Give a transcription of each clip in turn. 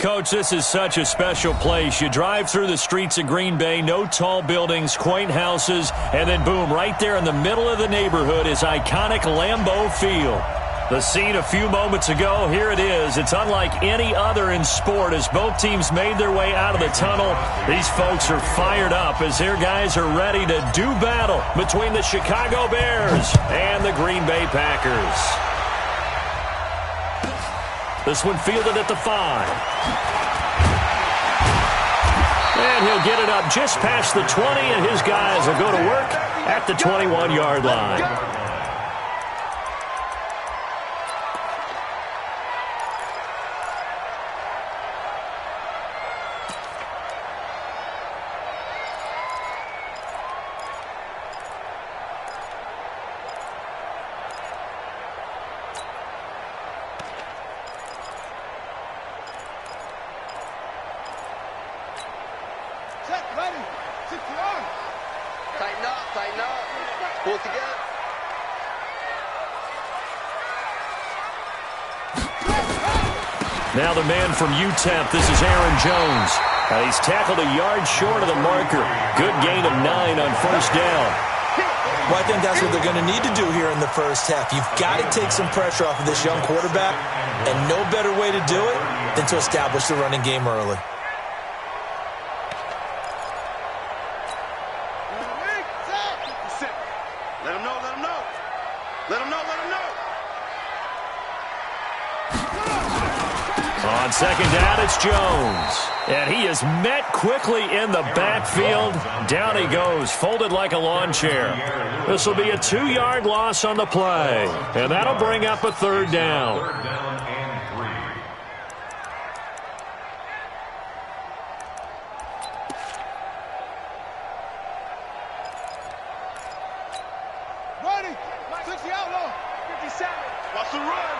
Coach, this is such a special place. You drive through the streets of Green Bay, no tall buildings, quaint houses, and then boom, right there in the middle of the neighborhood is iconic Lambeau Field. The scene a few moments ago, here it is. It's unlike any other in sport as both teams made their way out of the tunnel. These folks are fired up as their guys are ready to do battle between the Chicago Bears and the Green Bay Packers. This one fielded at the 5. And he'll get it up just past the 20, and his guys will go to work at the 21-yard line. Tighten up. Pull it together. Now the man from UTEP, this is Aaron Jones. And he's tackled a yard short of the marker. Good gain of 9 on first down. Well, I think that's what they're going to need to do here in the first half. You've got to take some pressure off of this young quarterback, and no better way to do it than to establish the running game early. On second down, it's Jones. And he is met quickly in the backfield. Down he goes, folded like a lawn chair. This will be a 2-yard loss on the play. And that'll bring up a third down. Watch the run.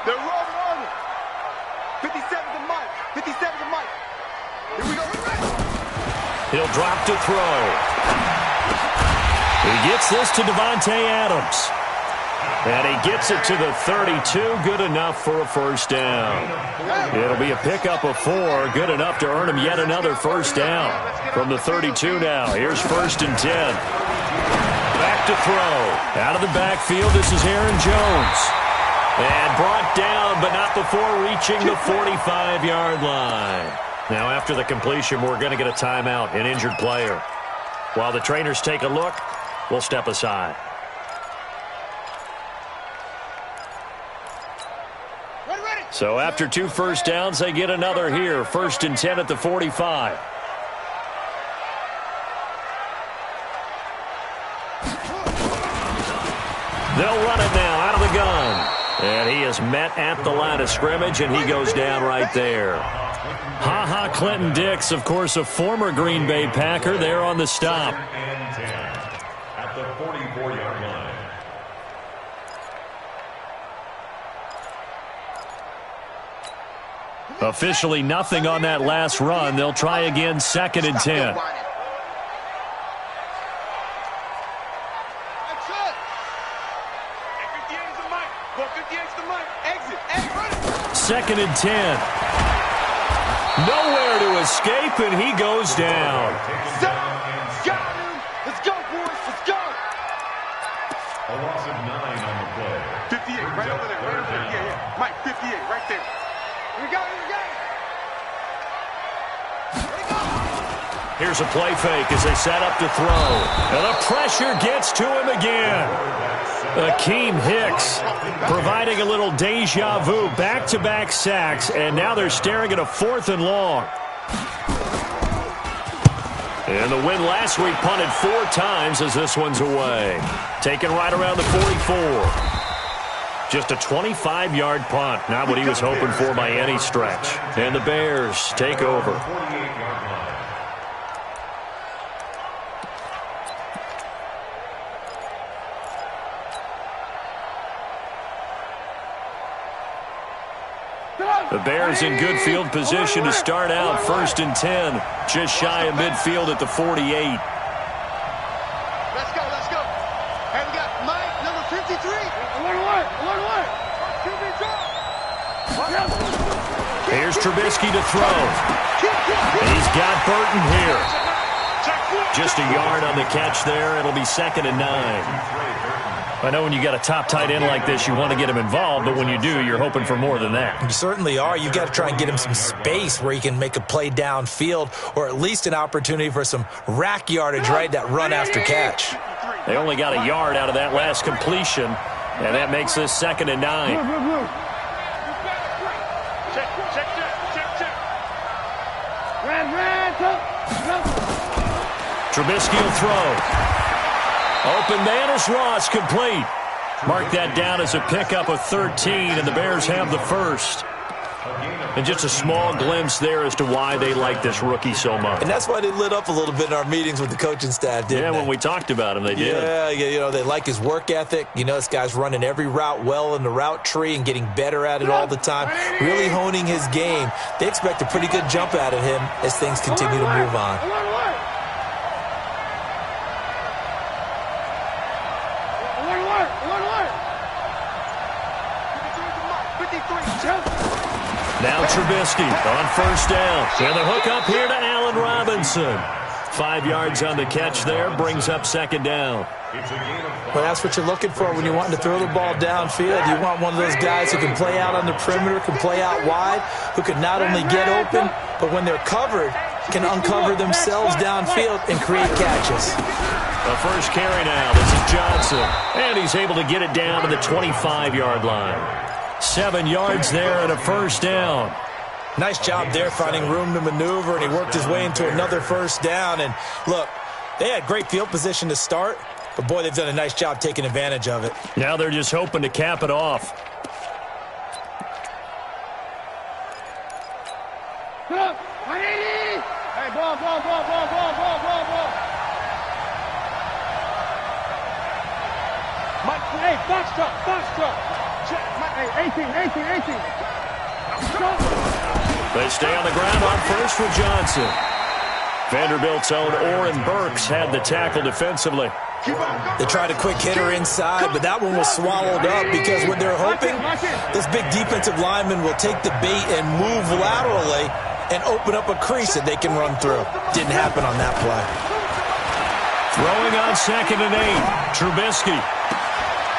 They're rolling on it. 57 to Mike. 57 to Mike. Here we go. He'll drop to throw. He gets this to Devontae Adams. And he gets it to the 32. Good enough for a first down. It'll be a pickup of 4. Good enough to earn him yet another first down. From the 32 now. Here's first and 10. Back to throw. Out of the backfield, this is Aaron Jones. And brought down, but not before reaching the 45-yard line. Now, after the completion, we're going to get a timeout, an injured player. While the trainers take a look, we'll step aside. So after 2 first downs, they get another here. First and 10 at the 45. They'll run it now out of the gun. And he is met at the line of scrimmage, and he goes down right there. Ha-ha Clinton Dix, of course, a former Green Bay Packer, there on the stop. At the 44-yard line. Officially nothing on that last run. They'll try again, second and 10. Second and 10. Nowhere to escape, and he goes down. Got him. Let's go, boys. Let's go. A loss of 9 on the play. 58, right over there. Right over there. Yeah. Mike, 58, right there. Here we go. Here's a play fake as they set up to throw. And the pressure gets to him again. Akeem Hicks providing a little deja vu, back-to-back sacks, and now they're staring at a 4th and long. And the win last week punted 4 times as this one's away. Taken right around the 44. Just a 25-yard punt, not what he was hoping for by any stretch. And the Bears take over. The Bears in good field position to start out. First and 10, just shy of midfield at the 48. Let's go. Hey, we got Mike, number 53. Alert. Here's Trubisky to throw. He's got Burton here. Just a yard on the catch there. It'll be 2nd and 9. I know when you got a top tight end like this, you want to get him involved, but when you do, you're hoping for more than that. You certainly are. You've got to try and get him some space where he can make a play downfield, or at least an opportunity for some rack yardage, right, that run after catch. They only got a yard out of that last completion, and that makes this 2nd and 9. Trubisky will throw. Open man is Ross, complete. Mark that down as a pickup of 13, and the Bears have the first. And just a small glimpse there as to why they like this rookie so much. And that's why they lit up a little bit in our meetings with the coaching staff, didn't they? When we talked about him, they did. Yeah, you know, they like his work ethic. You know, this guy's running every route well in the route tree and getting better at it all the time, really honing his game. They expect a pretty good jump out of him as things continue to move on. Now Trubisky on 1st down. And the hook up here to Allen Robinson. 5 yards on the catch there, brings up 2nd down. Well, that's what you're looking for when you're wanting to throw the ball downfield. You want one of those guys who can play out on the perimeter, can play out wide, who can not only get open, but when they're covered, can uncover themselves downfield and create catches. The first carry now. This is Johnson. And he's able to get it down to the 25-yard line. 7 yards there and a 1st down. Nice job there finding room to maneuver, and he worked his way into another 1st down. And look, they had great field position to start, but boy, they've done a nice job taking advantage of it. Now they're just hoping to cap it off. Hey, ball. Mike, hey, box truck. Hey, 18. They stay on the ground on 1st with Johnson. Vanderbilt's own Oren Burks had the tackle defensively. They tried a quick hitter inside, but that one was swallowed up because what they're hoping, this big defensive lineman will take the bait and move laterally and open up a crease that they can run through. Didn't happen on that play. Throwing on 2nd and 8, Trubisky.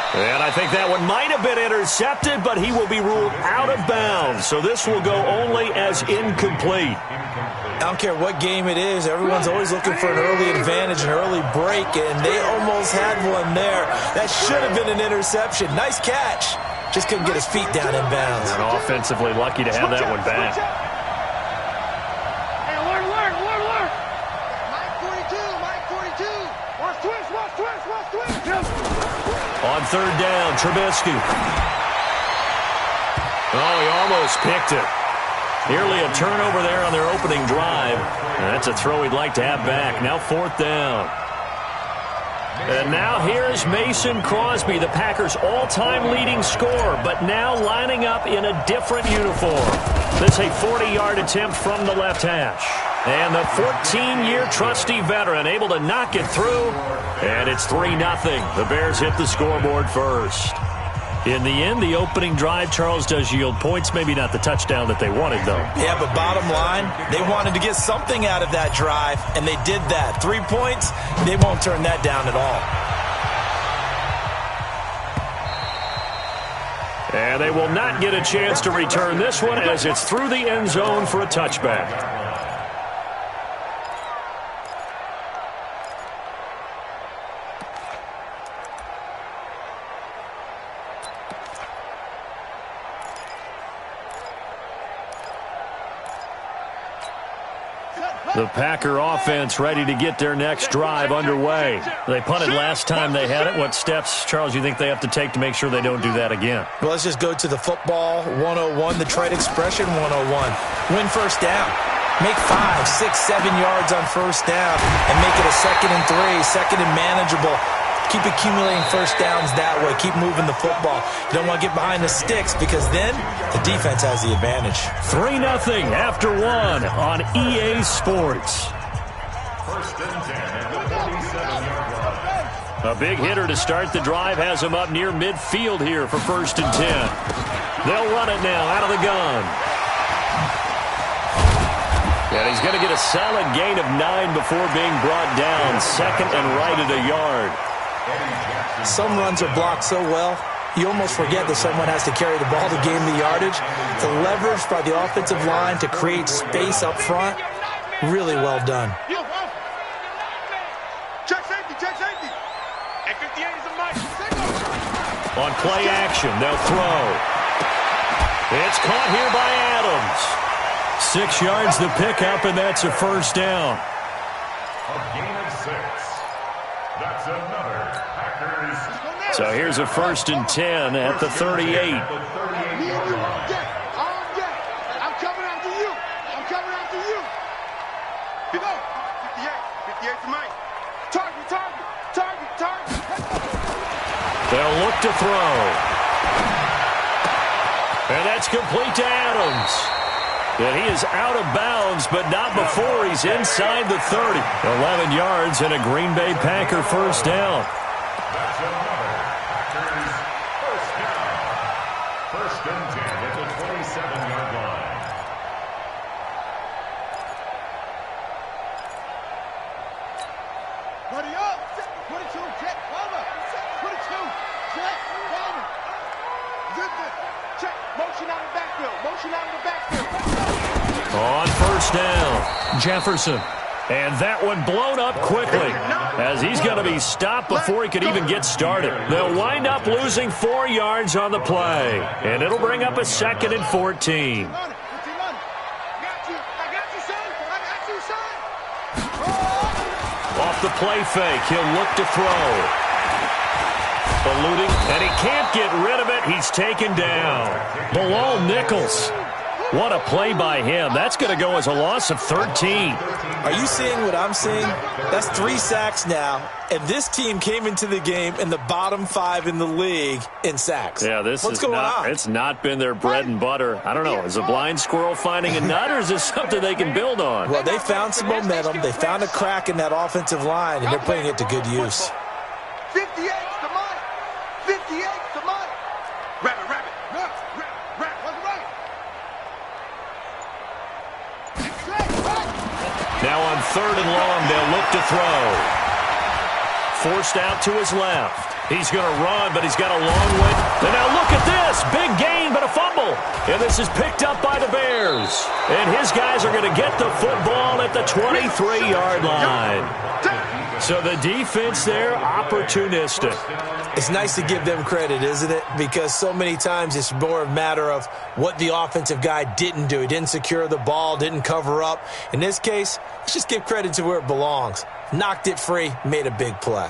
And I think that one might have been intercepted, but he will be ruled out of bounds. So this will go only as incomplete. I don't care what game it is. Everyone's always looking for an early advantage, an early break, and they almost had one there. That should have been an interception. Nice catch. Just couldn't get his feet down in bounds. And offensively lucky to have that one back. Hey, alert. Mike 42. Watch twist. On 3rd down, Trubisky. Oh, he almost picked it. Nearly a turnover there on their opening drive. And that's a throw he'd like to have back. Now 4th down. And now here's Mason Crosby, the Packers' all-time leading scorer, but now lining up in a different uniform. This is a 40-yard attempt from the left hash. And the 14-year trusty veteran able to knock it through. And it's 3-0. The Bears hit the scoreboard first. In the end, the opening drive, Charles, does yield points. Maybe not the touchdown that they wanted, though. Yeah, but bottom line, they wanted to get something out of that drive, and they did that. 3 points, they won't turn that down at all. And they will not get a chance to return this one as it's through the end zone for a touchback. The Packer offense ready to get their next drive underway. They punted last time they had it. What steps, Charles, you think they have to take to make sure they don't do that again? Well, let's just go to the football 101, the trade expression 101. Win 1st down. Make 5, 6, 7 yards on 1st down and make it a 2nd and 3, 2nd and manageable. Keep accumulating 1st downs that way. Keep moving the football. You don't want to get behind the sticks because then the defense has the advantage. 3-0 after 1 on EA Sports. 1st and 10 at the 47-yard line. A big hitter to start the drive has him up near midfield here for 1st and 10. They'll run it now out of the gun. And he's going to get a solid gain of 9 before being brought down. 2nd and right at a yard. Some runs are blocked so well, you almost forget that someone has to carry the ball to gain the yardage. The leverage by the offensive line to create space up front, really well done. Check safety, check safety. And 58 is a mic. On play action, they'll throw. It's caught here by Adams. 6 yards the pickup, and that's a 1st down. A gain of 6. That's another Packers. So here's a 1st and 10 at the 38. I'm coming after you. I'm coming after you. 58 to Mike. Target. They'll look to throw. And that's complete to Adams. And he is out of bounds, but not before he's inside the 30. 11 yards and a Green Bay Packer 1st down. That's another Packers 1st down. 1st and 10 at the 27-yard line. Ready up. 22, check, cover. 22, check, cover. Zip it. Check, motion out of the backfield. On 1st down, Jefferson. And that one blown up quickly as he's going to be stopped before he could even get started. They'll wind up losing 4 yards on the play. And it'll bring up a 2nd and 14. Off the play fake, he'll look to throw. Eluding, and he can't get rid of it. He's taken down. Bilal Nichols. What a play by him. That's going to go as a loss of 13. Are you seeing what I'm seeing? That's 3 sacks now, and this team came into the game in the bottom 5 in the league in sacks. Yeah, What's going on? It's not been their bread and butter. I don't know. Is a blind squirrel finding a nut, or is this something they can build on? Well, they found some momentum. They found a crack in that offensive line, and they're putting it to good use. 58 to Mike. 58 to Mike. Rabbit. Now on 3rd and long, they'll look to throw. Forced out to his left. He's going to run, but he's got a long way. And now look at this. Big gain, but a fumble. And this is picked up by the Bears. And his guys are going to get the football at the 23-yard line. So the defense there, opportunistic. It's nice to give them credit, isn't it? Because so many times it's more a matter of what the offensive guy didn't do. He didn't secure the ball, didn't cover up. In this case, let's just give credit to where it belongs. Knocked it free, made a big play.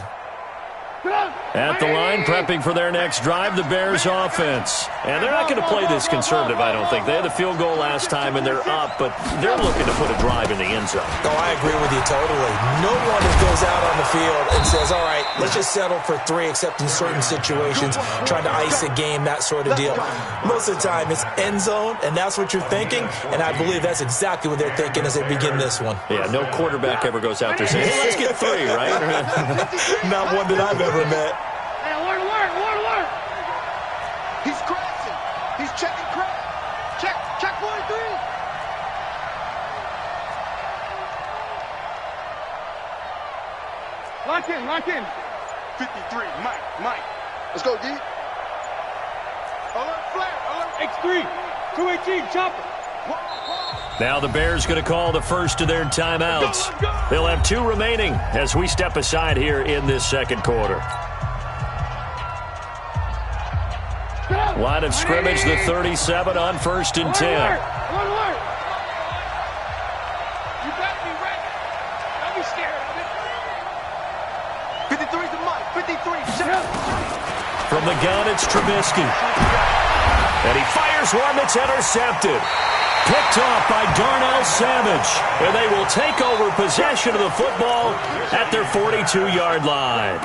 At the line, prepping for their next drive, the Bears offense. And they're not going to play this conservative, I don't think. They had the field goal last time, and they're up, but they're looking to put a drive in the end zone. Oh, I agree with you totally. No one that goes out on the field and says, all right, let's just settle for 3, except in certain situations, trying to ice a game, that sort of deal. Most of the time, it's end zone, and that's what you're thinking, and I believe that's exactly what they're thinking as they begin this one. Yeah, no quarterback ever goes out there saying, hey, let's get 3, right? Not one that I've ever met. Hey, alert. He's crashing. He's checking crash. Check 43. Lock in. 53, Mike. Let's go, D. Alert, flare, alert. X3, 218, chopper. Now the Bears going to call the first of their timeouts. They'll have 2 remaining as we step aside here in this second quarter. Line of scrimmage, the 37 on 1st and 10. You better be ready. Don't be scared of it. 53 to Mike. 53. From the gun, it's Trubisky. And he fires one that's intercepted. Picked off by Darnell Savage. And they will take over possession of the football at their 42-yard line.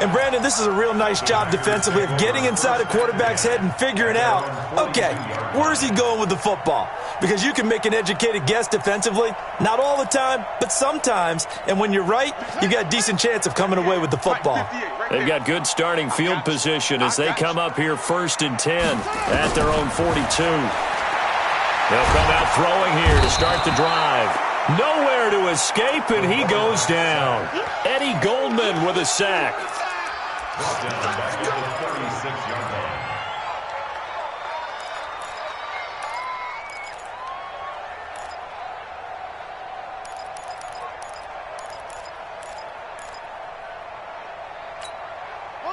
And, Brandon, this is a real nice job defensively of getting inside a quarterback's head and figuring out, okay, where's he going with the football? Because you can make an educated guess defensively. Not all the time, but sometimes. And when you're right, you've got a decent chance of coming away with the football. They've got good starting field position as they come up here 1st and 10 at their own 42. They'll come out throwing here to start the drive. Nowhere to escape, and he goes down. Eddie Goldman with a sack.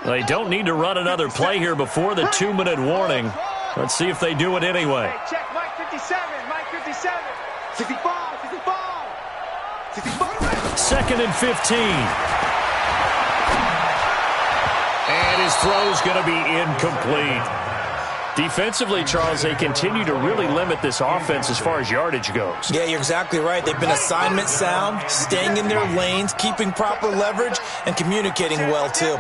They don't need to run another play here before the 2-minute warning. Let's see if they do it anyway. Hey, check Mike 57, Mike 57. 65, 65, 65. 2nd and 15. And his throw's going to be incomplete. Defensively, Charles, they continue to really limit this offense as far as yardage goes. Yeah, you're exactly right. They've been assignment sound, staying in their lanes, keeping proper leverage, and communicating well, too.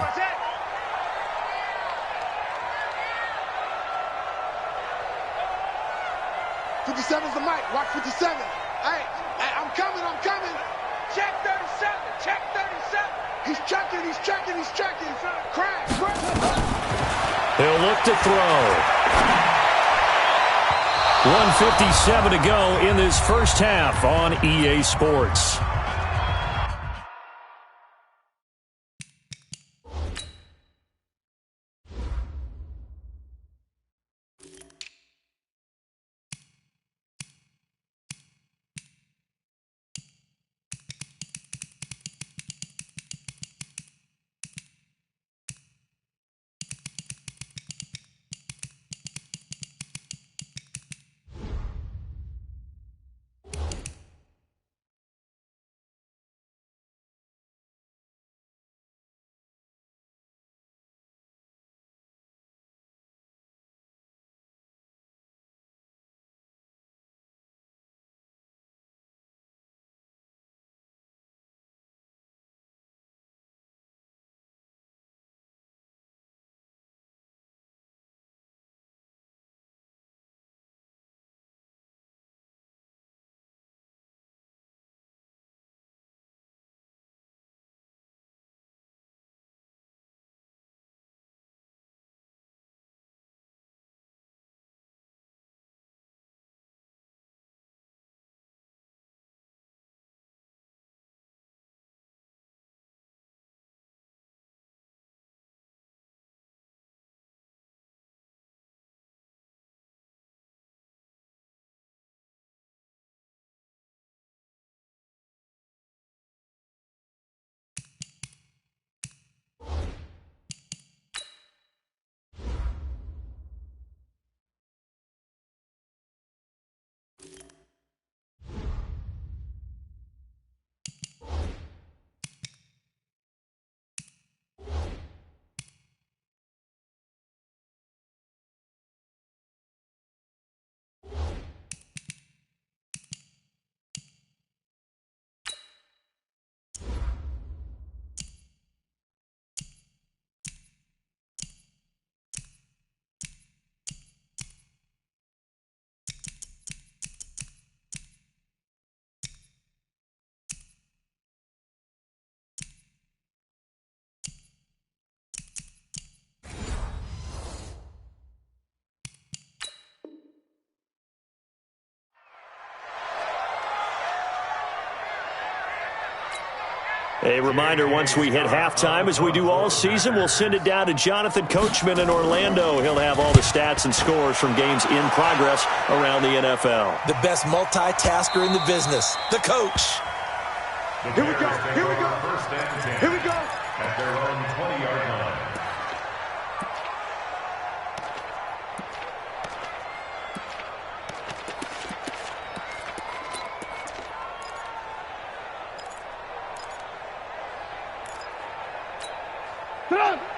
57's the mic. Watch 57. Hey, I'm coming. Check 37. Check 37. He's checking. Crack. He'll look to throw. 1:57 to go in this first half on EA Sports. A reminder, once we hit halftime, as we do all season, we'll send it down to Jonathan Coachman in Orlando. He'll have all the stats and scores from games in progress around the NFL. The best multitasker in the business, the coach. Here we go. First and 10 Here we go. at their own 20-yard line.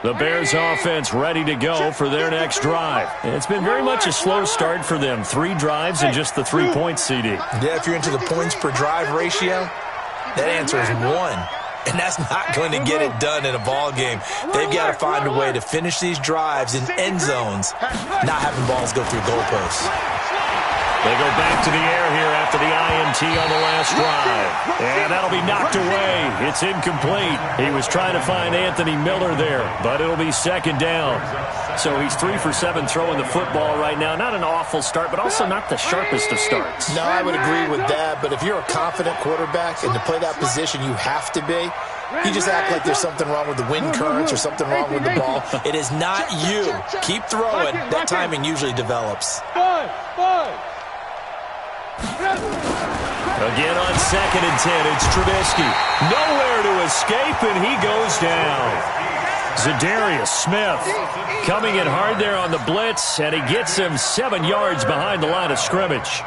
The Bears offense ready to go for their next drive. It's been very much a slow start for them. 3 drives and just the 3-point CD. Yeah, if you're into the points per drive ratio, that answer is 1. And that's not going to get it done in a ball game. They've got to find a way to finish these drives in end zones, not having balls go through goalposts. They go back to the air here after the INT on the last drive. And that'll be knocked away. It's incomplete. He was trying to find Anthony Miller there, but it'll be second down. So he's 3 for 7 throwing the football right now. Not an awful start, but also not the sharpest of starts. No, I would agree with that. But if you're a confident quarterback and to play that position, you have to be. You just act like there's something wrong with the wind currents or something wrong with the ball. It is not you. Keep throwing. That timing usually develops. Again on 2nd and 10, it's Trubisky. Nowhere to escape, and he goes down. Zadarius Smith coming in hard there on the blitz, and he gets him 7 yards behind the line of scrimmage.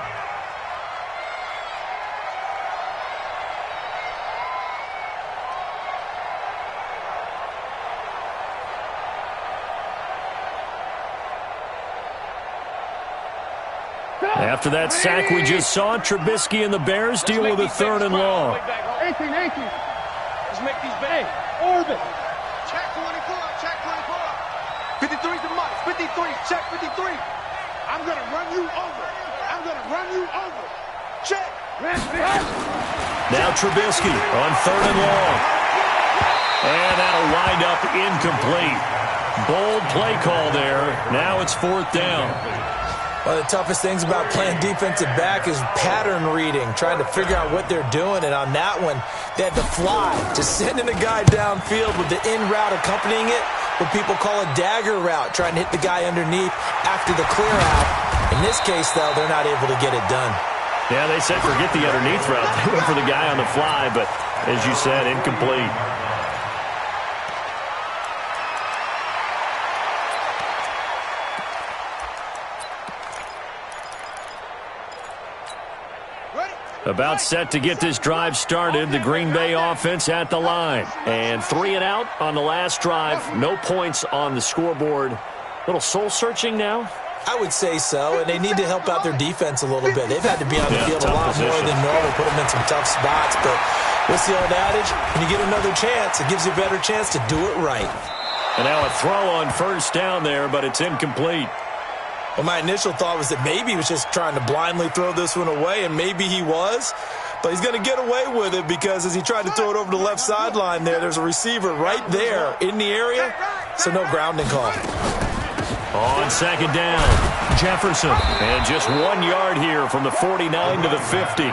After that sack we just saw, Trubisky and the Bears deal with a 3rd and long. 18. Let's make these big. Orbit. Check 24. 53 to Mike. 53. Check 53. I'm going to run you over. Check. Now Trubisky on 3rd and long. And that'll wind up incomplete. Bold play call there. Now it's 4th down. One of the toughest things about playing defensive back is pattern reading, trying to figure out what they're doing. And on that one, they had to fly, just sending a guy downfield with the in route accompanying it, what people call a dagger route, trying to hit the guy underneath after the clear out. In this case, though, they're not able to get it done. Yeah, they said forget the underneath route. They went for the guy on the fly, but as you said, incomplete. About set to get this drive started. The Green Bay offense at the line. And 3 and out on the last drive. No points on the scoreboard. Little soul-searching now? I would say so, and they need to help out their defense a little bit. They've had to be on the field a lot more than normal, put them in some tough spots. But what's the old adage? When you get another chance, it gives you a better chance to do it right. And now a throw on 1st down there, but it's incomplete. Well, my initial thought was that maybe he was just trying to blindly throw this one away, and maybe he was. But he's going to get away with it because as he tried to throw it over the left sideline there's a receiver right there in the area, so no grounding call. On 2nd down, Jefferson. And just 1 yard here from the 49 to the 50.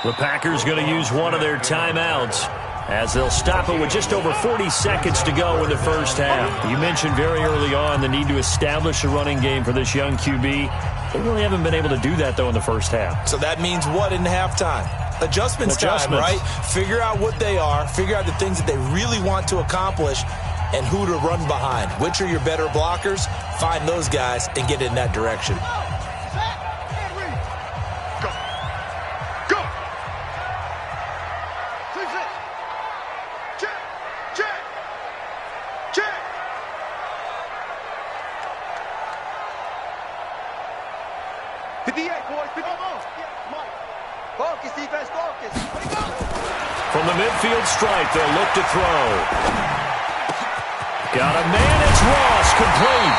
The Packers going to use one of their timeouts as they'll stop it with just over 40 seconds to go in the first half. You mentioned very early on the need to establish a running game for this young QB. They really haven't been able to do that, though, in the first half. So that means what in halftime? Adjustments time, right? Figure out what they are, figure out the things that they really want to accomplish, and who to run behind. Which are your better blockers? Find those guys and get in that direction. From the midfield stripe, they'll look to throw. Got a man, it's Ross, complete.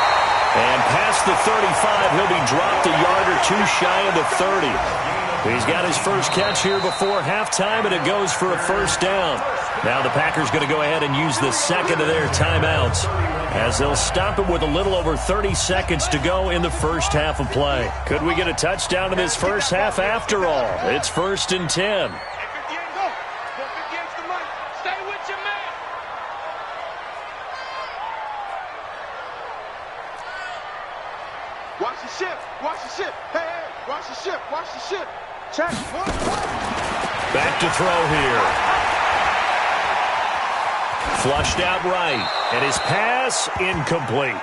And past the 35, he'll be dropped a yard or two shy of the 30. He's got his first catch here before halftime, and it goes for a 1st down. Now the Packers going to go ahead and use the second of their timeouts as they'll stop it with a little over 30 seconds to go in the first half of play. Could we get a touchdown in this first half after all? It's 1st and 10. Watch the ship. Check. Back to throw here. Flushed out right. And his pass incomplete.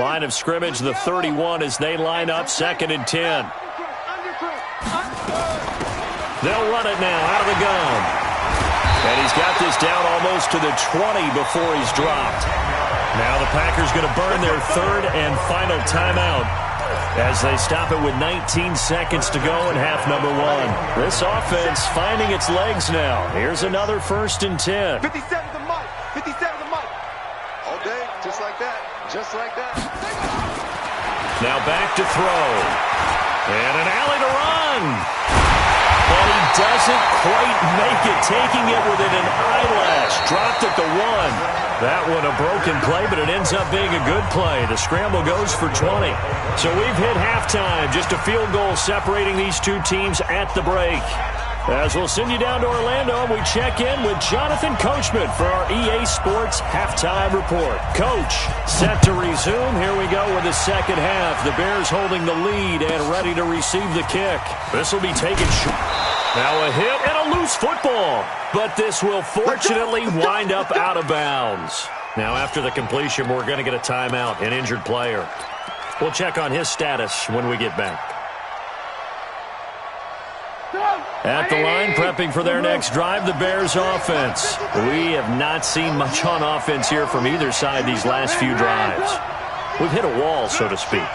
Line of scrimmage, the 31 as they line up 2nd and 10. They'll run it now out of the gun. And he's got this down almost to the 20 before he's dropped. Now the Packers going to burn their 3rd and final timeout as they stop it with 19 seconds to go in half number 1. This offense finding its legs now. Here's another 1st and 10. 57 the mic. 57 the mic. All day, just like that. Just like that. Now back to throw. And an alley to run. And he doesn't quite make it, taking it within an eyelash. Dropped at the 1. That one a broken play, but it ends up being a good play. The scramble goes for 20. So we've hit halftime. Just a field goal separating these two teams at the break. As we'll send you down to Orlando, and we check in with Jonathan Coachman for our EA Sports Halftime Report. Coach, set to resume. Here we go with the second half. The Bears holding the lead and ready to receive the kick. This will be taken short. Now a hit and a loose football. But this will fortunately wind up out of bounds. Now after the completion, we're going to get a timeout, an injured player. We'll check on his status when we get back. At the line, prepping for their next drive, the Bears offense. We have not seen much on offense here from either side these last few drives. We've hit a wall, so to speak.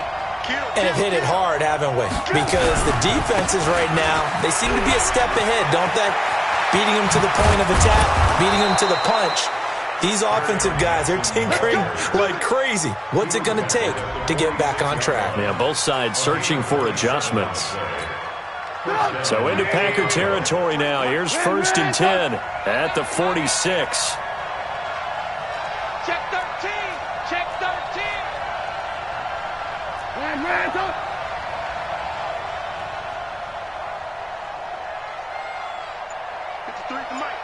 And have hit it hard, haven't we? Because the defenses right now, they seem to be a step ahead, don't they? Beating them to the point of attack, beating them to the punch. These offensive guys, they're tinkering like crazy. What's it going to take to get back on track? Yeah, both sides searching for adjustments. So into Packer territory now. Here's 1st and 10 at the 46. Check 13. Check 13. Hands up. 53 is the mic.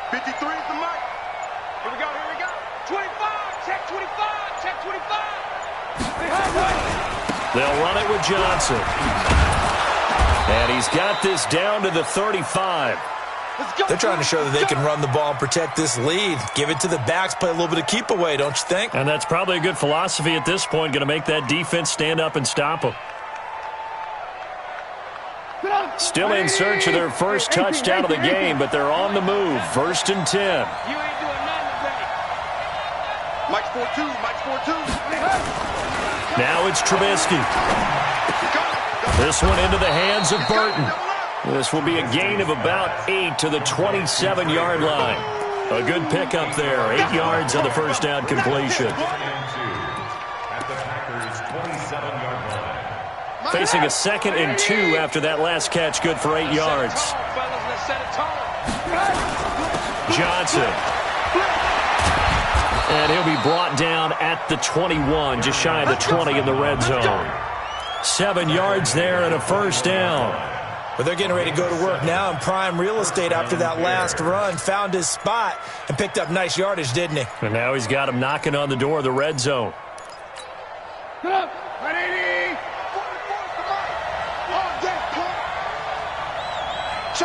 53 is the mic. Here we go. Here we go. 25. Check 25. Check 25. They'll run it with Johnson. And he's got this down to the 35. They're trying to show that they can run the ball and protect this lead. Give it to the backs, play a little bit of keep away, don't you think? And that's probably a good philosophy at this point, going to make that defense stand up and stop them. Still in search of their first touchdown of the game, but they're on the move. 1st and 10. You ain't doing nothing today. Mike's 4-2. Mike's 4-2. Now it's Trubisky. This one into the hands of Burton. This will be a gain of about 8 to the 27-yard line. A good pickup there. 8 yards on the first down completion. Facing a 2nd and 2 after that last catch. Good for 8 yards. Johnson. And he'll be brought down at the 21, just shy of the 20 in the red zone. 7 yards there and a first down. But they're getting ready to go to work now in prime real estate after that last run. Found his spot and picked up nice yardage, didn't he? And now he's got him knocking on the door of the red zone. Check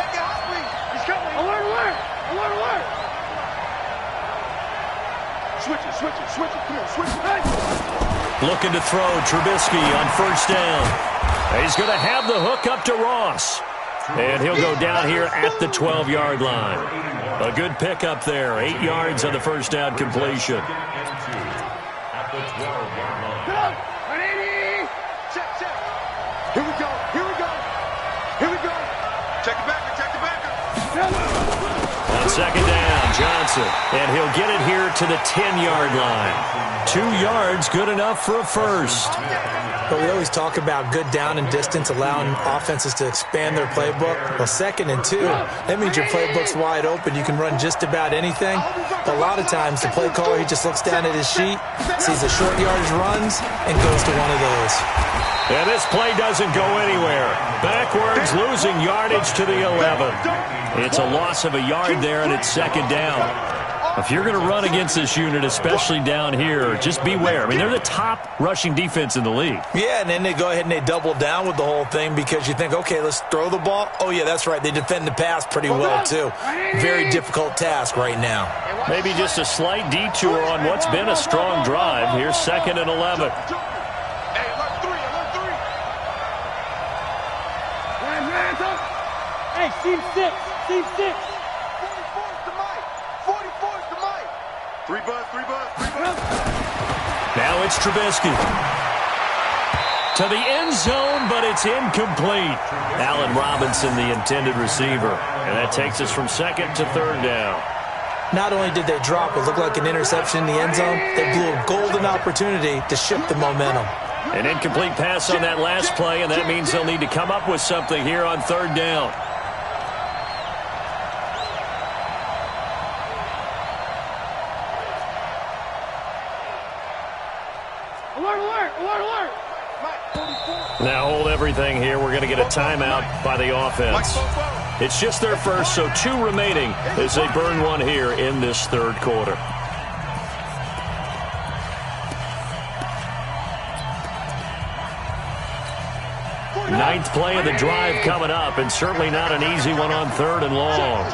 it out, please. He's coming. Alert, alert. Alert, alert. Switch it, switch it, switch it. Come on, switch it. Looking to throw, Trubisky on first down. He's going to have the hook up to Ross. And he'll go down here at the 12-yard line. A good pickup there. 8 yards on the first down completion. At the 12-yard line. Check, check. Here we go, here we go. Here we go. Check it back, check it back. On second down, Johnson. And he'll get it here to the 10-yard line. 2 yards, good enough for a first. But we always talk about good down and distance, allowing offenses to expand their playbook. Well, 2nd and 2, that means your playbook's wide open. You can run just about anything. But a lot of times, the play caller, he just looks down at his sheet, sees the short yardage runs, and goes to one of those. And this play doesn't go anywhere. Backwards, losing yardage to the 11. It's a loss of a yard there, and it's second down. If you're going to run against this unit, especially down here, just beware. I mean, they're the top rushing defense in the league. Yeah, and then they go ahead and they double down with the whole thing because you think, okay, let's throw the ball. Oh, yeah, that's right. They defend the pass pretty well, too. Very difficult task right now. Maybe just a slight detour on what's been a strong drive. Here's 2nd and 11. Mike, team 6. Team 6. 44's the Mike. 44's the Mike. 3 buzz, 3 buzz, 3 buzz. Now it's Trubisky. To the end zone, but it's incomplete. Allen Robinson, the intended receiver. And that takes us from second to third down. Not only did they drop what looked like an interception in the end zone, they blew a golden opportunity to shift the momentum. An incomplete pass on that last play, and that means they'll need to come up with something here on third down. Alert, alert, alert, alert. Now hold everything here. We're going to get a timeout by the offense. It's just their first, so 2 remaining as they burn one here in this third quarter. Ninth play of the drive coming up, and certainly not an easy one on third and long.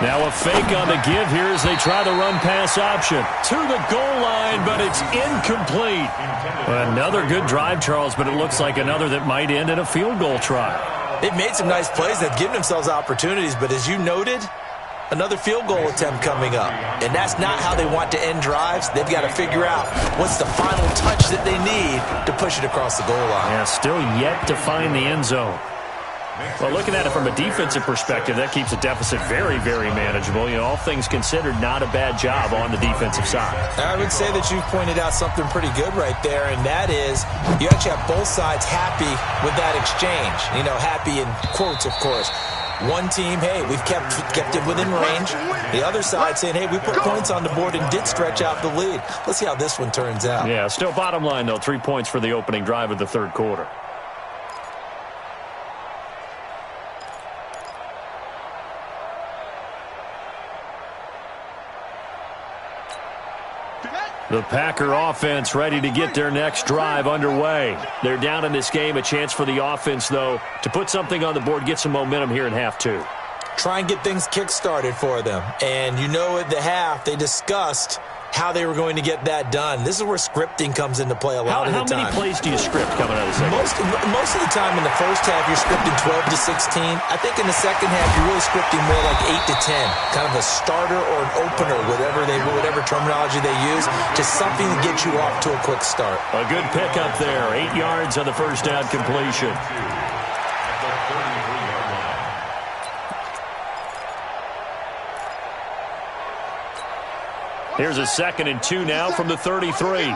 Now a fake on the give here as they try the run-pass option. To the goal line, but it's incomplete. Another good drive, Charles, but it looks like another that might end in a field goal try. They've made some nice plays. They've given themselves opportunities, but as you noted, another field goal attempt coming up. And that's not how they want to end drives. They've got to figure out what's the final touch that they need to push it across the goal line. Yeah, still yet to find the end zone. Well, looking at it from a defensive perspective, that keeps the deficit very, very manageable. You know, all things considered, not a bad job on the defensive side. I would say that you've pointed out something pretty good right there, and that is you actually have both sides happy with that exchange. You know, happy in quotes, of course. One team, hey, we've kept it within range. The other side saying, hey, we put points on the board and did stretch out the lead. Let's see how this one turns out. Yeah, still bottom line, though, 3 points for the opening drive of the third quarter. The Packer offense ready to get their next drive underway. They're down in this game. A chance for the offense, though, to put something on the board, get some momentum here in half 2. Try and get things kick-started for them. And you know at the half, they discussed how they were going to get that done. This is where scripting comes into play a lot of the time. How many plays do you script coming out of the second? Most of the time in the first half, you're scripting 12 to 16. I think in the second half, you're really scripting more like 8 to 10. Kind of a starter or an opener, whatever terminology they use. Just something to get you off to a quick start. A good pickup there. 8 yards on the first down completion. Here's a 2nd and 2 now from the 33.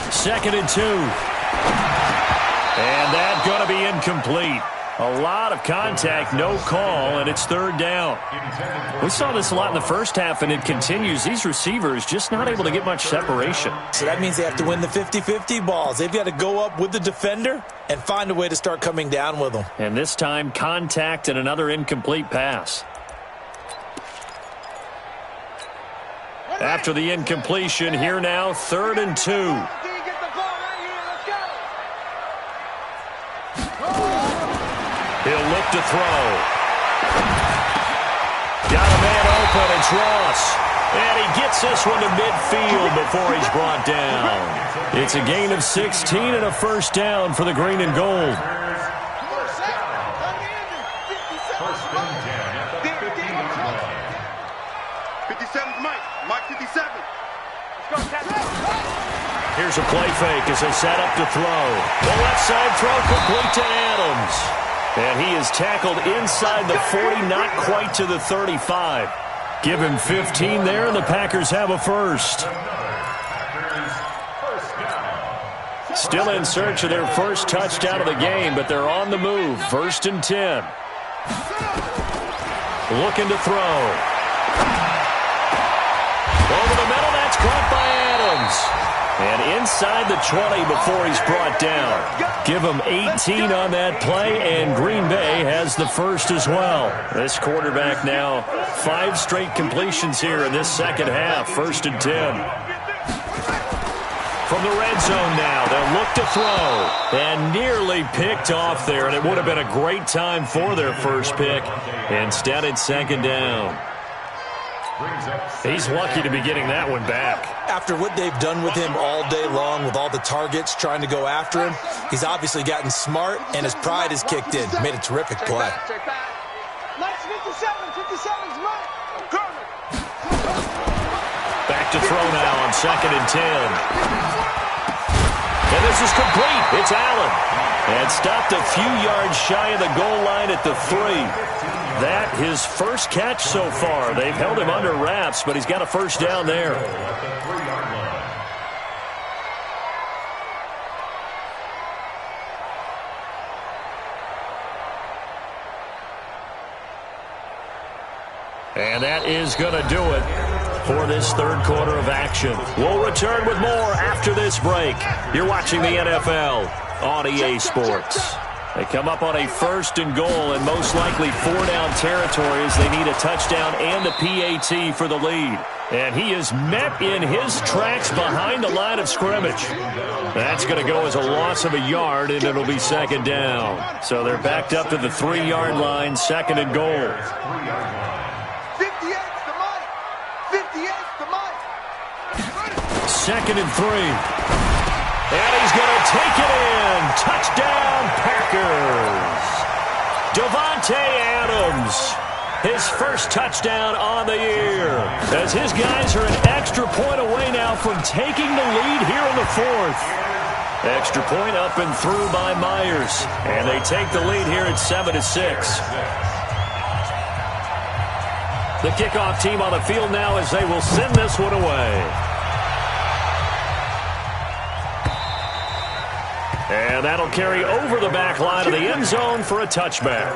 Second and 2. And that's going to be incomplete. A lot of contact, no call, and it's third down. We saw this a lot in the first half, and it continues. These receivers just not able to get much separation. So that means they have to win the 50-50 balls. They've got to go up with the defender and find a way to start coming down with them. And this time, contact and another incomplete pass. After the incompletion, here now, 3rd and 2. He'll look to throw. Got a man open. It's Ross. And he gets this one to midfield before he's brought down. It's a gain of 16 and a first down for the green and gold. Here's a play fake as they set up to throw. The left side throw complete to Adams. And he is tackled inside the 40, not quite to the 35. Give him 15 there, and the Packers have a first. Still in search of their first touchdown of the game, but they're on the move. 1st and 10. Looking to throw. Over the middle, that's caught by Adams. And inside the 20 before he's brought down. Give him 18 on that play, and Green Bay has the first as well. This quarterback now 5 straight completions here in this second half. 1st and 10. From the red zone now, they'll look to throw. And nearly picked off there, and it would have been a great time for their first pick. Instead, it's 2nd down. brings up He's lucky to be getting that one back. After what they've done with him all day long, with all the targets trying to go after him, he's obviously gotten smart, and his pride has kicked in. Made a terrific play. Nice 57. 57's right. Back to throw now on 2nd and 10. And this is complete. It's Allen. And stopped a few yards shy of the goal line at the 3. That his first catch so far. They've held him under wraps, but he's got a first down there. at the 3-yard line. And that is going to do it for this third quarter of action. We'll return with more after this break. You're watching the NFL on EA Sports. They come up on a 1st and goal and most likely 4-down territory as they need a touchdown and a PAT for the lead. And he is met in his tracks behind the line of scrimmage. That's going to go as a loss of a yard, and it'll be 2nd down. So they're backed up to the 3-yard line, 2nd and goal. 58's the money. 58's the money. 2nd and 3. And he's going to take it in. Touchdown, Packers. Davante Adams. His first touchdown on the year. As his guys are an extra point away now from taking the lead here in the 4th. Extra point up and through by Myers. And they take the lead here at 7-6. The kickoff team on the field now as they will send this one away. And that'll carry over the back line of the end zone for a touchback.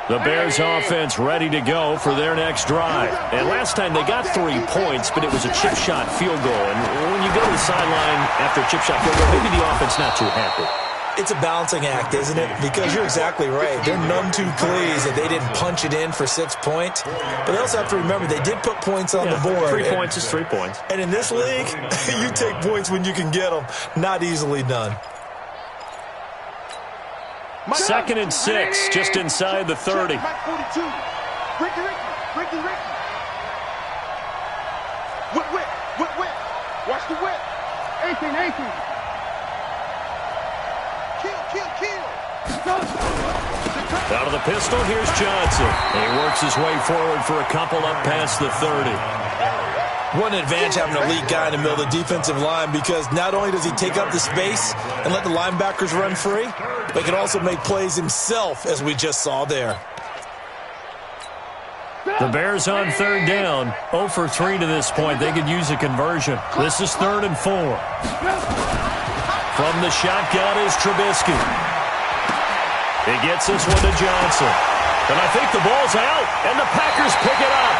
The Bears offense ready to go for their next drive. And last time they got 3 points, but it was a chip shot field goal. And when you go to the sideline after a chip shot field goal, maybe the offense not too happy. It's a balancing act, isn't it? Because you're exactly right. They're none too pleased that they didn't punch it in for 6 points. But they also have to remember they did put points on the board. 3 points is 3 points. And in this league, you take points when you can get them. Not easily done. 2nd and 6, just inside the 30. Mike 42. Ricky. Whip. Watch the whip. 18. Kill. Out of the pistol, here's Johnson. He works his way forward for a couple up past the 30. What an advantage having an elite guy in the middle of the defensive line, because not only does he take up the space and let the linebackers run free, but he can also make plays himself, as we just saw there. The Bears on 3rd down. 0 for 3 to this point. They could use a conversion. This is 3rd and 4. From the shotgun is Trubisky. He gets this one to Johnson. And I think the ball's out, and the Packers pick it up.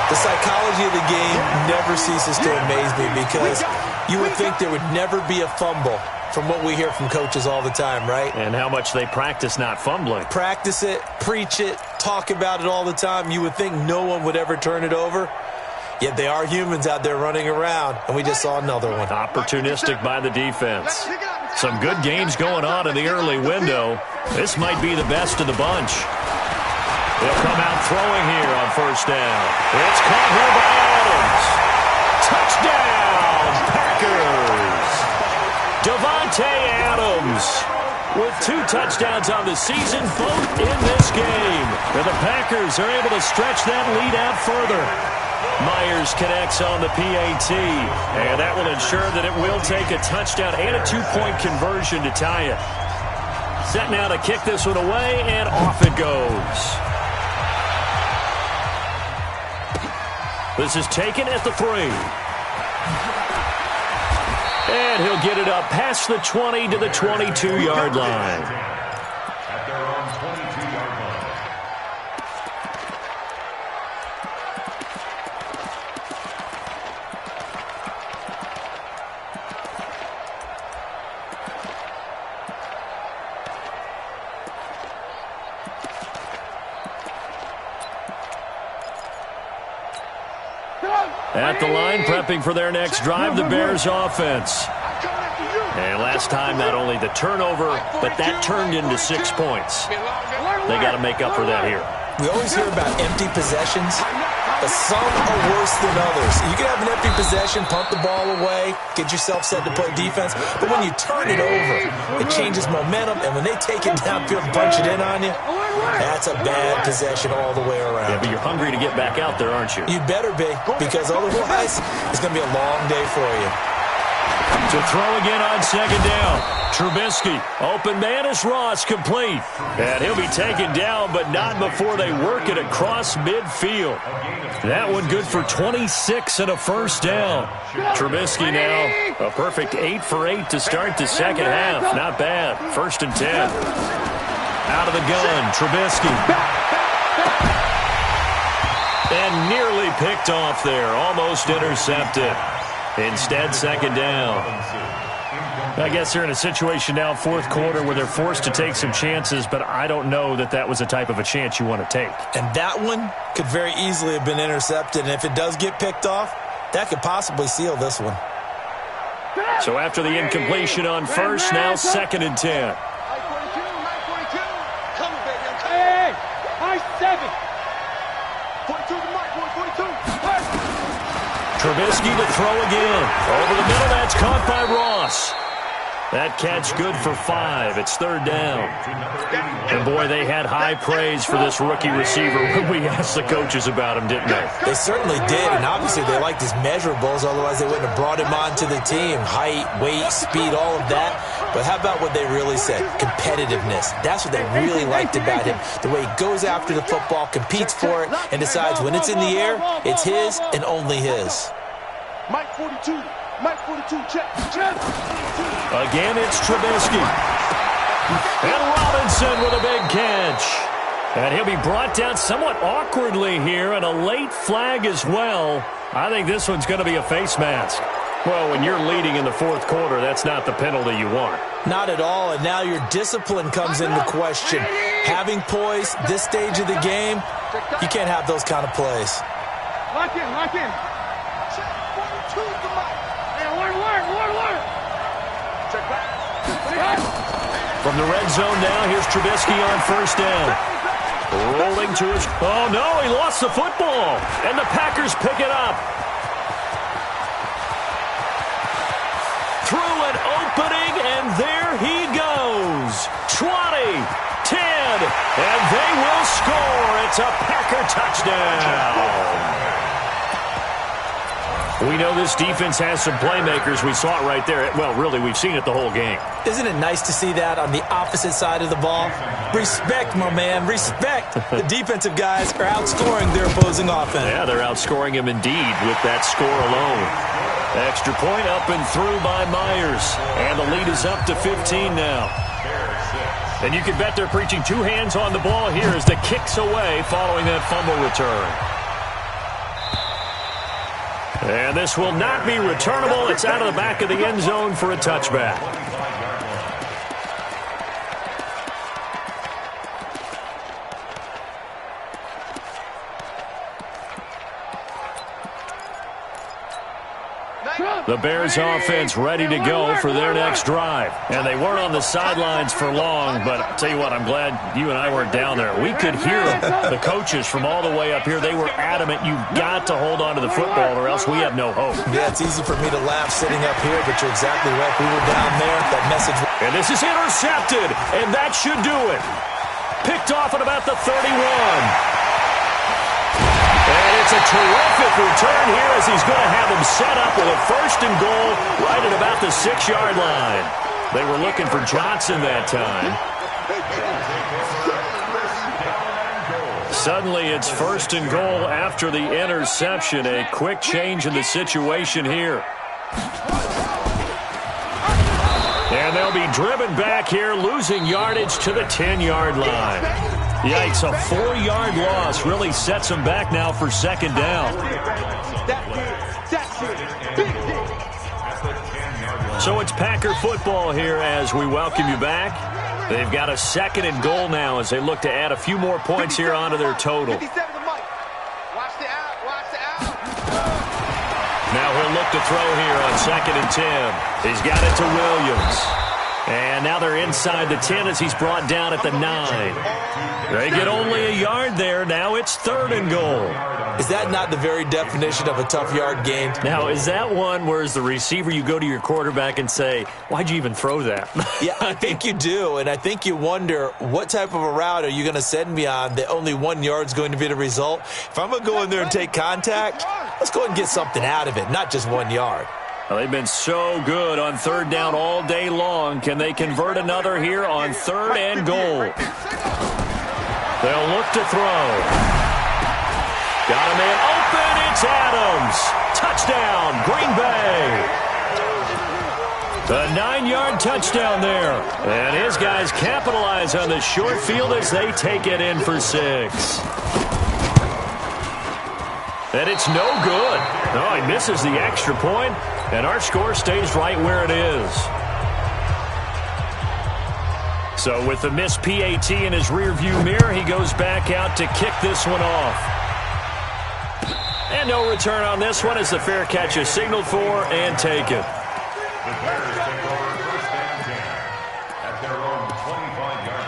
The psychology of the game never ceases to amaze me, because you would think there would never be a fumble from what we hear from coaches all the time, right? And how much they practice not fumbling. Practice it, preach it, talk about it all the time. You would think no one would ever turn it over. Yet they are humans out there running around, and we just saw another one. Opportunistic by the defense. Some good games going on in the early window. This might be the best of the bunch. They'll come out throwing here on 1st down. It's caught here by Adams. Touchdown, Packers. Davante Adams with 2 touchdowns on the season, both in this game. And the Packers are able to stretch that lead out further. Myers connects on the PAT, and that will ensure that it will take a touchdown and a 2-point conversion to tie it. Set now to kick this one away, and off it goes. This is taken at the 3. And he'll get it up past the 20 to the 22-yard line. At their own 22-yard line. At the line, prepping for their next drive, the Bears offense. And last time, not only the turnover, but that turned into 6 points. They got to make up for that here. We always hear about empty possessions, but some are worse than others. You can have an empty possession, punt the ball away, get yourself set to play defense, but when you turn it over, it changes momentum, and when they take it downfield and punch it in on you, that's a bad possession all the way around. Yeah, but you're hungry to get back out there, aren't you? You'd better be, because otherwise, it's going to be a long day for you. To throw again on second down. Trubisky, open man is Ross, complete. And he'll be taken down, but not before they work it across midfield. That one good for 26 and a first down. Trubisky now a perfect 8 for 8 to start the second half. Not bad. 1st and 10. Out of the gun, Trubisky. And nearly picked off there. Almost intercepted. Instead, second down. I guess they're in a situation now, 4th quarter, where they're forced to take some chances, but I don't know that that was the type of a chance you want to take. And that one could very easily have been intercepted, and if it does get picked off, that could possibly seal this one. So after the incompletion on first, now 2nd and 10. Hey, high 7. 42 to Mike, 42. Trubisky to throw again. Over the middle, that's caught by Ross. That catch good for 5. It's 3rd down. And boy, they had high praise for this rookie receiver when we asked the coaches about him, didn't they? They certainly did, and obviously they liked his measurables, otherwise they wouldn't have brought him onto the team. Height, weight, speed, all of that. But how about what they really said? Competitiveness. That's what they really liked about him. The way he goes after the football, competes for it, and decides when it's in the air, it's his and only his. Mike 42. Mike 42, check. Again, it's Trubisky. And Robinson with a big catch. And he'll be brought down somewhat awkwardly here, and a late flag as well. I think this one's going to be a face mask. Well, when you're leading in the 4th quarter, that's not the penalty you want. Not at all, and now your discipline comes into question. Having poise this stage of the game, you can't have those kind of plays. Lock in, lock in. Check 42 to Mike. Alert. Check back. From the red zone now, here's Trubisky on first down. Rolling to his... Oh, no, he lost the football. And the Packers pick it up. Through an opening, and there he goes. 20, 10, and they will score. It's a Packer touchdown. We know this defense has some playmakers. We saw it right there. Well, really, we've seen it the whole game. Isn't it nice to see that on the opposite side of the ball? Respect, my man, respect. The defensive guys are outscoring their opposing offense. Yeah, they're outscoring him indeed with that score alone. Extra point up and through by Myers. And the lead is up to 15 now. And you can bet they're preaching 2 hands on the ball here as the kick's away following that fumble return. And this will not be returnable. It's out of the back of the end zone for a touchback. The Bears offense ready to go for their next drive. And they weren't on the sidelines for long, but I'll tell you what, I'm glad you and I weren't down there. We could hear the coaches from all the way up here. They were adamant, you've got to hold on to the football or else we have no hope. Yeah, it's easy for me to laugh sitting up here, but you're exactly right. We were down there. That message. And this is intercepted, and that should do it. Picked off at about the 31. And it's a terrific return here as he's going to have him set up with a 1st and goal right at about the 6-yard line. They were looking for Johnson that time. Suddenly it's 1st and goal after the interception. A quick change in the situation here. And they'll be driven back here, losing yardage to the 10-yard line. Yikes, a 4-yard loss really sets them back now for 2nd down. So it's Packer football here as we welcome you back. They've got a 2nd and goal now as they look to add a few more points here onto their total. look to throw here on 2nd and 10. He's got it to Williams. And now they're inside the 10 as he's brought down at the 9. They get only a yard there. Now it's 3rd and goal. Is that not the very definition of a tough yard gain? Now, is that one where as the receiver you go to your quarterback and say, why'd you even throw that? Yeah, I think you do, and I think you wonder what type of a route are you going to send me on that only 1 yard's going to be the result? If I'm going to go in there and take contact, let's go ahead and get something out of it, not just 1 yard. Well, they've been so good on 3rd down all day long. Can they convert another here on 3rd and goal? They'll look to throw. Got a man open. It's Adams. Touchdown, Green Bay. The 9-yard touchdown there. And his guys capitalize on the short field as they take it in for 6. And it's no good. No, he misses the extra point, and our score stays right where it is. So with the missed PAT in his rearview mirror, he goes back out to kick this one off. And no return on this one as the fair catch is signaled for and taken. The Bears take over 1st and 10 at their own 25-yard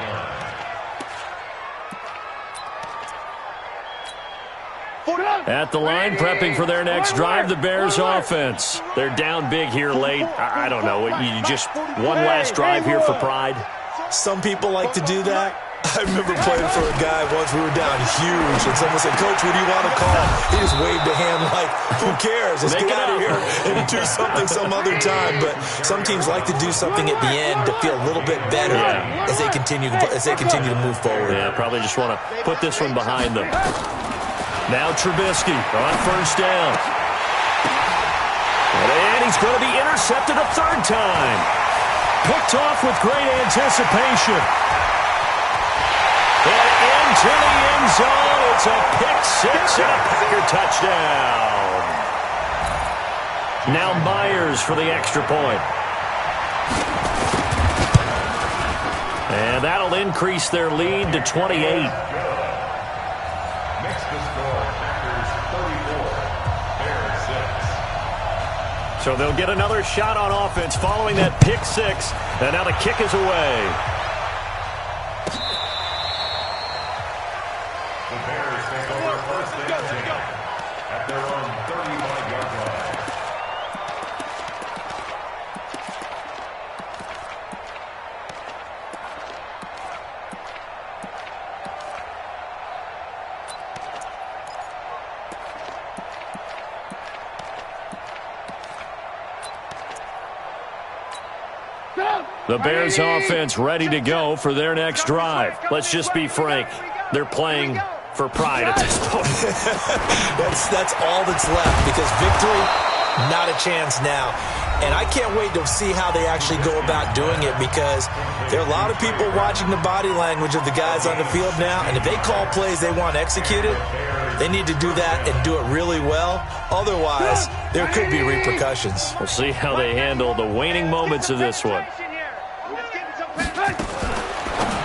line. At the line, prepping for their next drive, the Bears offense. They're down big here late. I don't know. You just one last drive here for pride? Some people like to do that. I remember playing for a guy once. We were down huge, and someone said, "Coach, what do you want to call?" He just waved a hand like, who cares? Let's get out of here and do something some other time. But some teams like to do something at the end to feel a little bit better as they continue to move forward. Yeah, probably just want to put this one behind them. Now Trubisky on 1st down. And he's going to be intercepted a 3rd time. Picked off with great anticipation. And into the end zone. It's a pick 6 and a Packer touchdown. Now Myers for the extra point. And that'll increase their lead to 28. Makes the score Packers 34, Bears 6. So they'll get another shot on offense following that pick 6. And now the kick is away. The Bears take over 1st and 10 at their own 35-yard line. The Bears offense ready to go for their next drive. Let's just be frank. They're playing for pride at this point. That's all that's left, because victory, not a chance now. And I can't wait to see how they actually go about doing it, because there are a lot of people watching the body language of the guys on the field now, and if they call plays they want executed, they need to do that and do it really well. Otherwise, there could be repercussions. We'll see how they handle the waning moments of this one.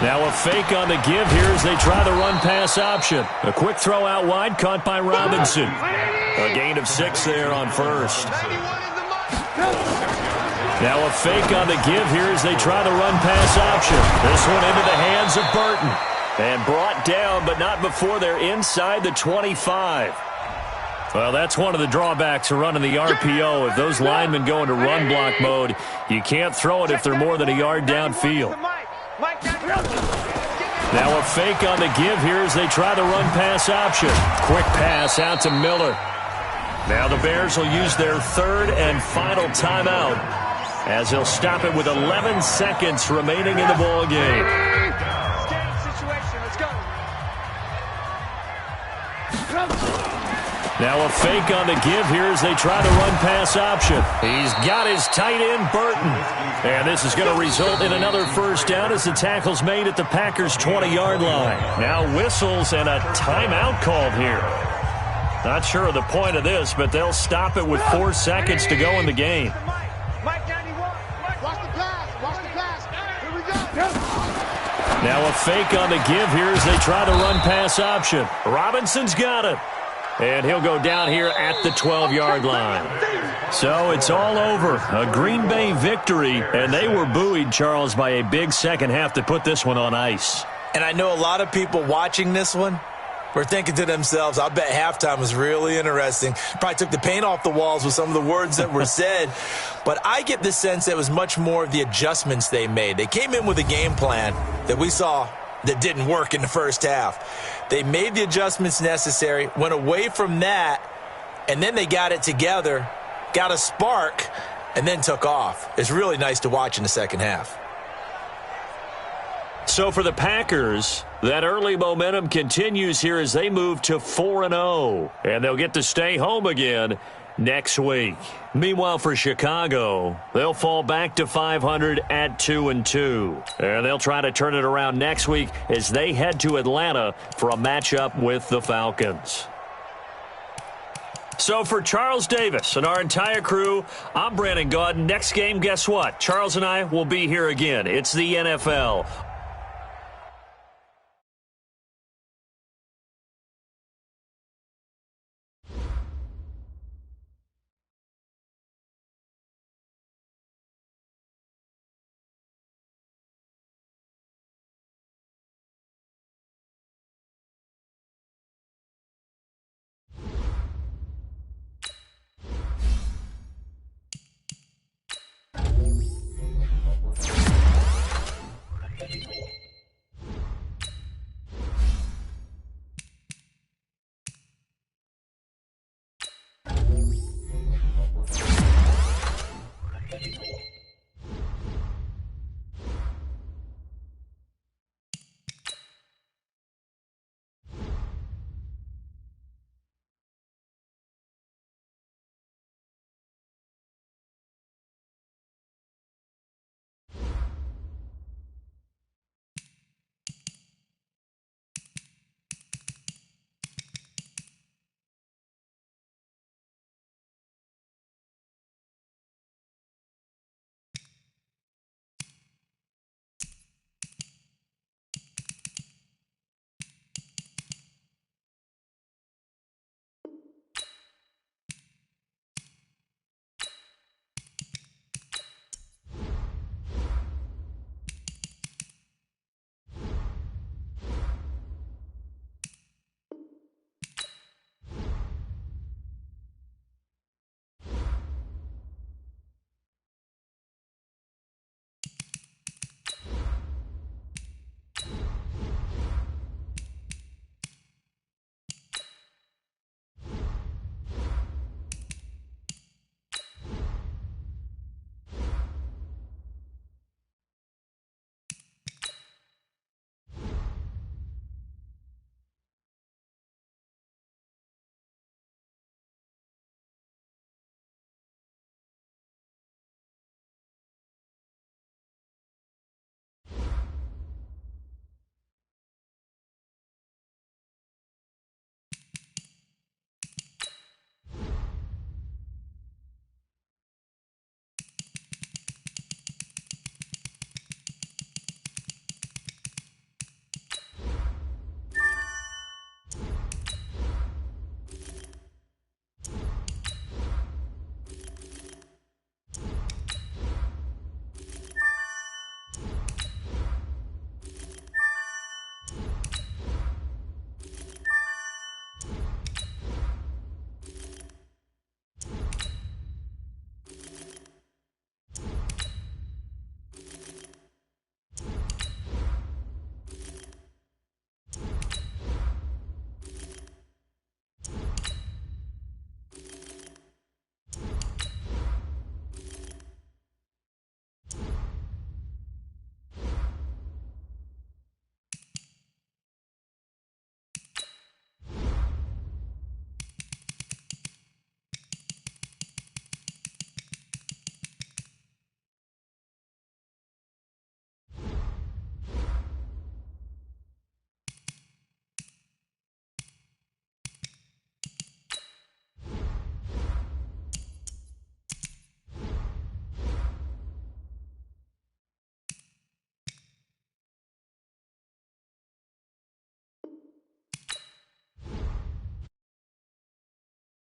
Now a fake on the give here as they try the run-pass option. A quick throw out wide, caught by Robinson. A gain of 6 there on 1st. Now a fake on the give here as they try the run-pass option. This one into the hands of Burton. And brought down, but not before they're inside the 25. Well, that's one of the drawbacks of running the RPO. If those linemen go into run block mode, you can't throw it if they're more than a yard downfield. Now a fake on the give here as they try the run-pass option. Quick pass out to Miller. Now the Bears will use their 3rd and final timeout as they'll stop it with 11 seconds remaining in the ball game. Now a fake on the give here as they try the run-pass option. He's got his tight end, Burton. And this is going to result in another 1st down as the tackle's made at the Packers' 20-yard line. Now whistles and a timeout called here. Not sure of the point of this, but they'll stop it with 4 seconds to go in the game. Now a fake on the give here as they try the run-pass option. Robinson's got it. And he'll go down here at the 12-yard line. So it's all over. A Green Bay victory, and they were buoyed, Charles, by a big second half to put this one on ice. And I know a lot of people watching this one were thinking to themselves, I bet halftime was really interesting. Probably took the paint off the walls with some of the words that were said. But I get the sense that it was much more of the adjustments they made. They came in with a game plan that we saw that didn't work in the first half. They made the adjustments necessary, went away from that, and then they got it together, got a spark, and then took off. It's really nice to watch in the second half. So for the Packers, that early momentum continues here as they move to 4-0, and they'll get to stay home again next week. Meanwhile, for Chicago, they'll fall back to 500 at 2-2, and they'll try to turn it around next week as they head to Atlanta for a matchup with the Falcons. So for Charles Davis and our entire crew, I'm Brandon Gaudin. Next game, guess what? Charles and I will be here again. It's the NFL